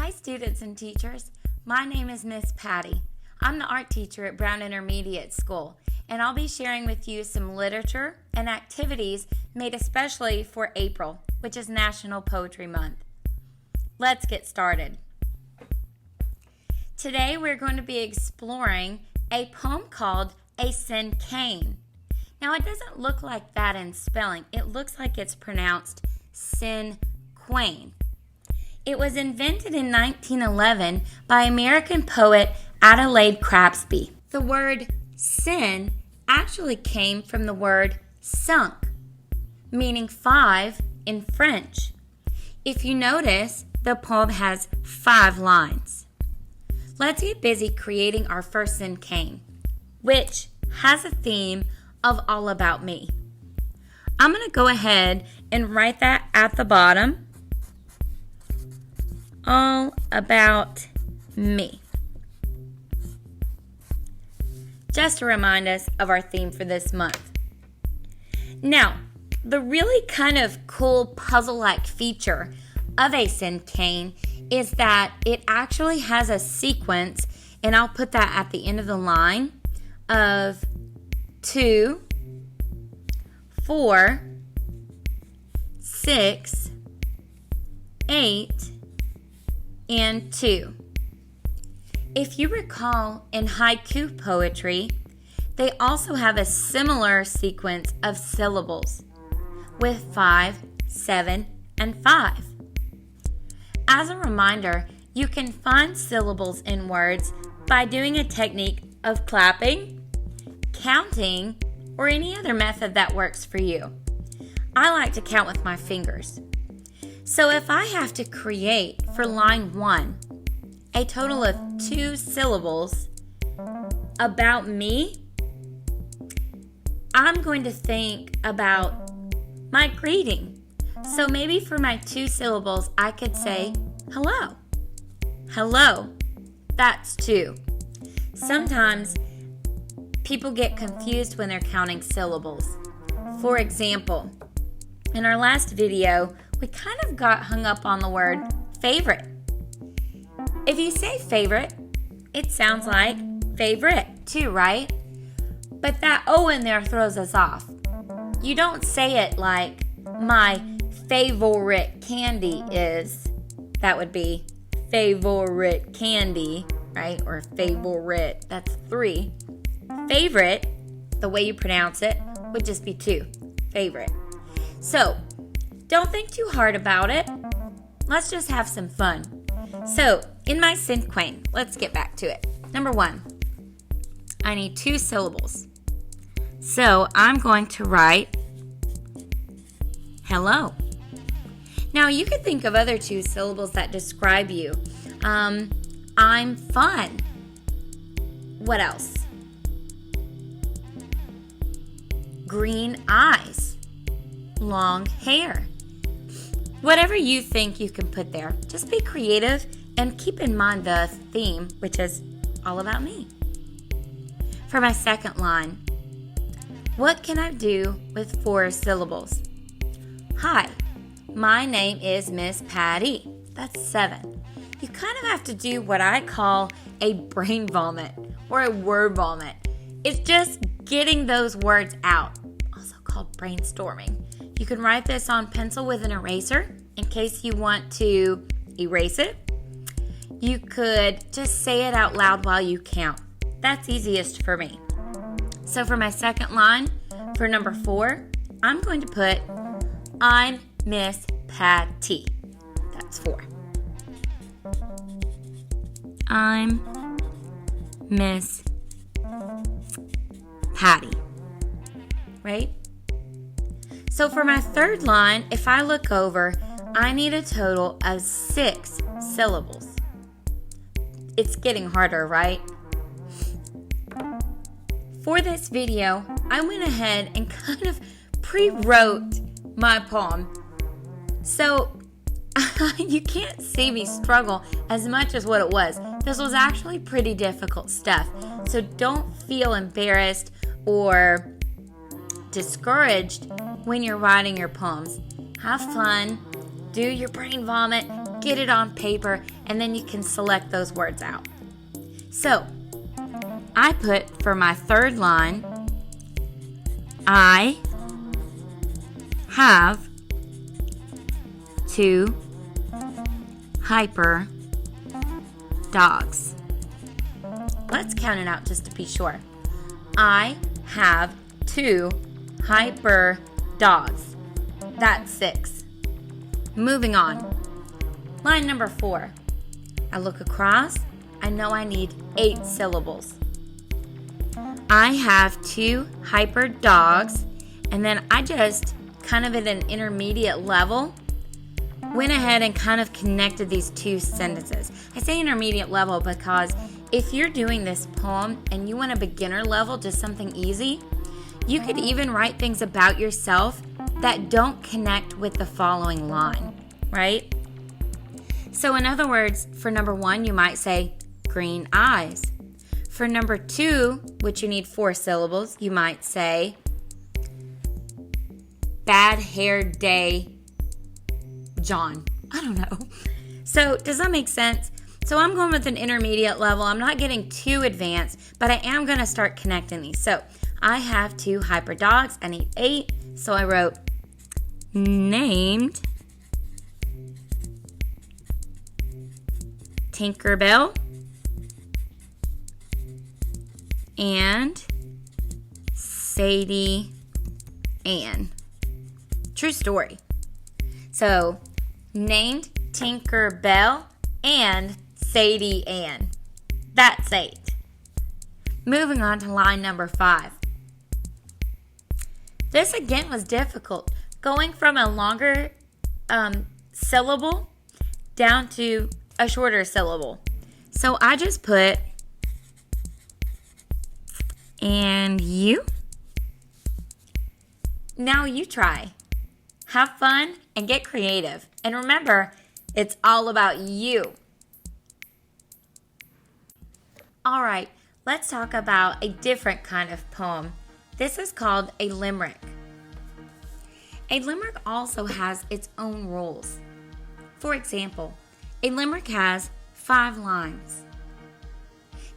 Hi students and teachers, my name is Miss Patty. I'm the art teacher at Brown Intermediate School, and I'll be sharing with you some literature and activities made especially for April, which is National Poetry Month. Let's get started. Today we're going to be exploring a poem called a Cinquain. Now it doesn't look like that in spelling, it looks like it's pronounced Cinquain. It was invented in 1911 by American poet Adelaide Crabtree. The word cin actually came from the word cinq, meaning 5 in French. If you notice, the poem has 5 lines. Let's get busy creating our first cinquain, which has a theme of all about me. I'm going to go ahead and write that at the bottom. All about me. Just to remind us of our theme for this month. Now, the really kind of cool puzzle-like feature of a cinquain is that it actually has a sequence, and I'll put that at the end of the line, of 2, 4, 6, 8, and 2. If you recall, in haiku poetry, they also have a similar sequence of syllables with 5, 7, and 5. As a reminder, you can find syllables in words by doing a technique of clapping, counting, or any other method that works for you. I like to count with my fingers. So if I have to create for line 1 a total of 2 syllables about me, I'm going to think about my greeting. So maybe for my 2 syllables, I could say hello. Hello. That's 2. Sometimes people get confused when they're counting syllables. For example, in our last video, we kind of got hung up on the word favorite. If you say favorite, it sounds like favorite too, right? But that O in there throws us off. You don't say it like my favorite candy is. That would be favorite candy, right? Or favorite, that's 3. Favorite, the way you pronounce it, would just be 2. Favorite. So, don't think too hard about it. Let's just have some fun. So, in my cinquain, let's get back to it. Number 1, I need 2 syllables. So, I'm going to write hello. Now, you could think of other 2 syllables that describe you. I'm fun. What else? Green eyes. Long hair. Whatever you think you can put there, just be creative and keep in mind the theme, which is all about me. For my second line, what can I do with 4 syllables? Hi, my name is Miss Patty. That's 7. You kind of have to do what I call a brain vomit or a word vomit. It's just getting those words out, also called brainstorming. You can write this on pencil with an eraser in case you want to erase it. You could just say it out loud while you count. That's easiest for me. So for my second line, for number 4, I'm going to put I'm Miss Patty. That's 4. I'm Miss Patty. Right? So for my third line, if I look over, I need a total of 6 syllables. It's getting harder, right? For this video, I went ahead and kind of pre-wrote my poem. So you can't see me struggle as much as what it was. This was actually pretty difficult stuff. So don't feel embarrassed or discouraged when you're writing your poems. Have fun, do your brain vomit, get it on paper, and then you can select those words out. So, I put for my third line, I have 2 hyper dogs. Let's count it out just to be sure. I have 2 hyper dogs. That's 6. Moving on. Line number 4. I look across. I know I need 8 syllables. I have 2 hyper dogs, and then I just kind of at an intermediate level went ahead and kind of connected these 2 sentences. I say intermediate level because if you're doing this poem and you want a beginner level, just something easy, you could even write things about yourself that don't connect with the following line, right? So in other words, for number 1, you might say green eyes. For number 2, which you need 4 syllables, you might say bad hair day John. I don't know. So does that make sense? So I'm going with an intermediate level. I'm not getting too advanced, but I am going to start connecting these. So I have 2 hyper dogs. I need 8. So I wrote named Tinkerbell and Sadie Ann. True story. So, named Tinkerbell and Sadie Ann. That's 8. Moving on to line number 5. This again was difficult. Going from a longer syllable down to a shorter syllable. So I just put and you. Now you try. Have fun and get creative. And remember, it's all about you. All right, let's talk about a different kind of poem. This is called a limerick. A limerick also has its own rules. For example, a limerick has 5 lines.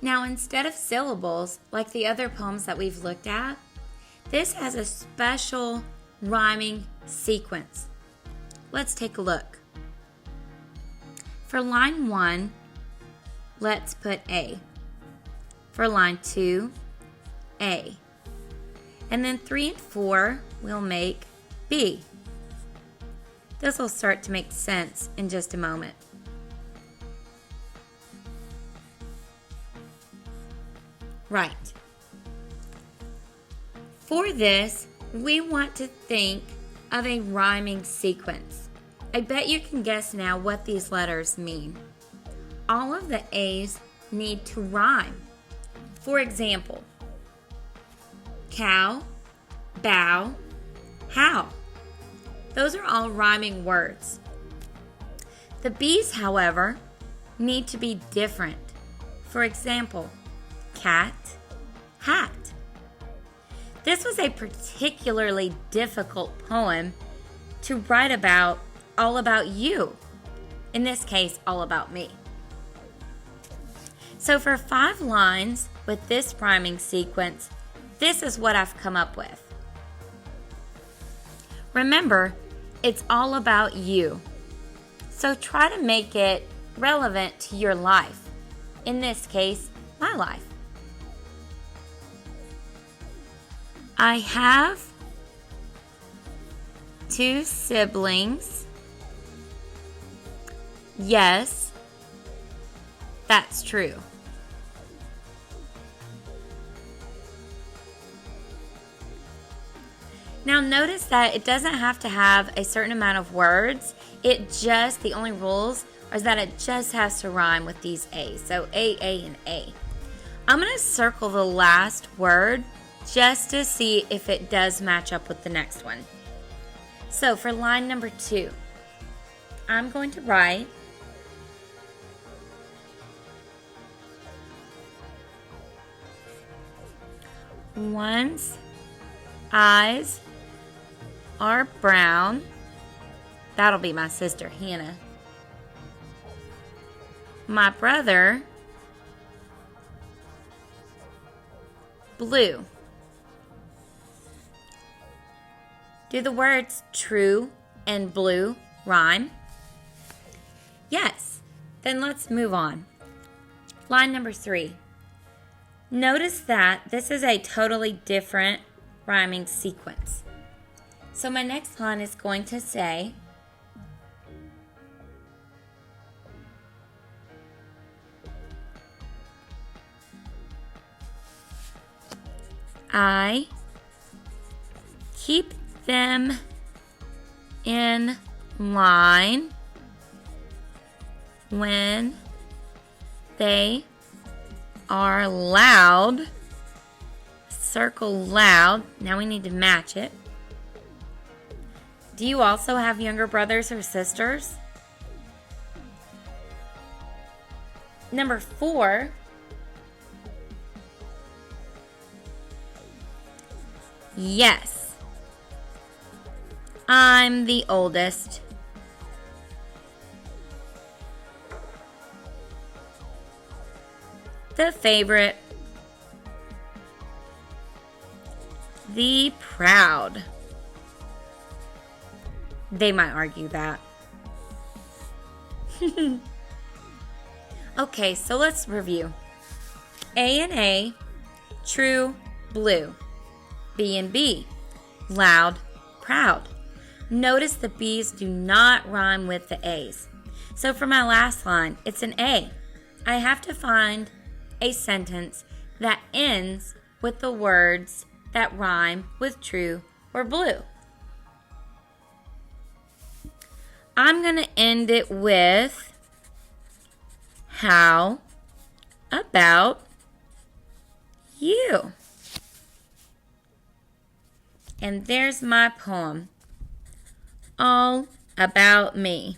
Now, instead of syllables, like the other poems that we've looked at, this has a special rhyming sequence. Let's take a look. For line 1, let's put A. For line 2, A. And then 3 and 4, we'll make B. This will start to make sense in just a moment. Right. For this, we want to think of a rhyming sequence. I bet you can guess now what these letters mean. All of the A's need to rhyme. For example, cow, bow, how. Those are all rhyming words. The B's, however, need to be different. For example, cat, hat. This was a particularly difficult poem to write about, all about you. In this case, all about me. So for 5 lines with this rhyming sequence, this is what I've come up with. Remember, it's all about you. So try to make it relevant to your life. In this case, my life. I have 2 siblings. Yes, that's true. Now notice that it doesn't have to have a certain amount of words. The only rules is that it just has to rhyme with these A's. So A, and A. I'm going to circle the last word just to see if it does match up with the next one. So for line number 2, I'm going to write one's eyes are brown. That'll be my sister, Hannah. my brother blue. Do the words true and blue rhyme? Yes. Then let's move on. Line number 3. Notice that this is a totally different rhyming sequence. So my next line is going to say, I keep them in line when they are loud. Circle loud. Now we need to match it. Do you also have younger brothers or sisters? Number 4. Yes. I'm the oldest. The favorite. The proud. They might argue that. Okay, so let's review. A and A, true, blue. B and B, loud, proud. Notice the B's do not rhyme with the A's. So for my last line, it's an A. I have to find a sentence that ends with the words that rhyme with true or blue. I'm going to end it with, how about you? And there's my poem, all about me.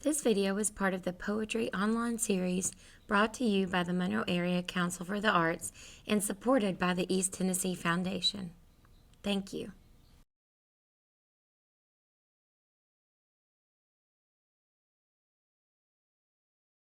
This video was part of the Poetry Online series brought to you by the Monroe Area Council for the Arts and supported by the East Tennessee Foundation. Thank you.